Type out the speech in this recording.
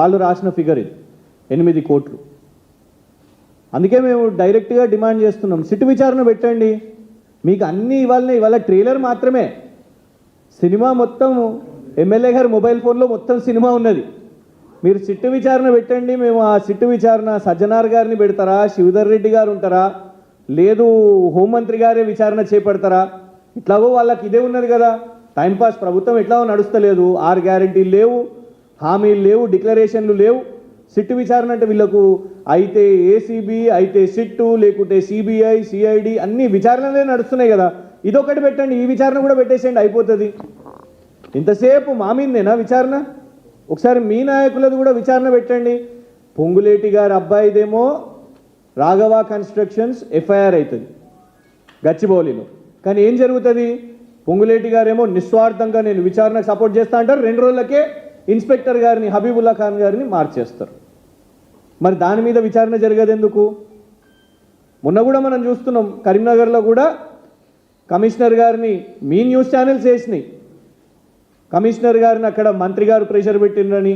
వాళ్ళు రాసిన ఫిగర్ ఇది 8 కోట్లు. అందుకే మేము డైరెక్ట్గా డిమాండ్ చేస్తున్నాం, సిట్ విచారణ పెట్టండి. మీకు అన్నీ ఇవాళ ట్రైలర్ మాత్రమే, సినిమా మొత్తం ఎమ్మెల్యే గారి మొబైల్ ఫోన్లో మొత్తం సినిమా ఉన్నది. మీరు సిట్ విచారణ పెట్టండి. మేము ఆ సిట్ విచారణ సజ్జనార్ గారిని పెడతారా, శివధర్ రెడ్డి గారు ఉంటారా, లేదు హోంమంత్రి గారే విచారణ చేపడతారా? ఇట్లాగో వాళ్ళకి ఇదే ఉన్నది కదా, టైంపాస్. ప్రభుత్వం ఎట్లాగో నడుస్తలేదు, 6 గ్యారెంటీలు లేవు, హామీలు లేవు, డిక్లరేషన్లు లేవు. సిట్ విచారణ అంటే వీళ్ళకు అయితే ఏసీబీ, అయితే సిట్టు, లేకుంటే సిబిఐ, సిఐడి అన్ని విచారణలే నడుస్తున్నాయి కదా. ఇదొకటి పెట్టండి, ఈ విచారణ కూడా పెట్టేసేయండి, అయిపోతుంది. ఇంతసేపు మా మీదేనా విచారణ? ఒకసారి మీ నాయకులది కూడా విచారణ పెట్టండి. పొంగులేటి గారి అబ్బాయిదేమో రాఘవ కన్స్ట్రక్షన్స్ ఎఫ్ఐఆర్ అవుతుంది గచ్చిబౌలిలో. కానీ ఏం జరుగుతుంది? పొంగులేటి గారేమో నిస్వార్థంగా నేను విచారణకు సపోర్ట్ చేస్తా అంటారు, 2 రోజులకే ఇన్స్పెక్టర్ గారిని, హబీబుల్లా ఖాన్ గారిని మార్చేస్తారు. మరి దాని మీద విచారణ జరగదు ఎందుకు? మొన్న కూడా మనం చూస్తున్నాం, కరీంనగర్లో కూడా కమిషనర్ గారిని మీ న్యూస్ ఛానల్స్ వేసినాయి. కమిషనర్ గారిని అక్కడ మంత్రి గారు ప్రెషర్ పెట్టిండ్రని,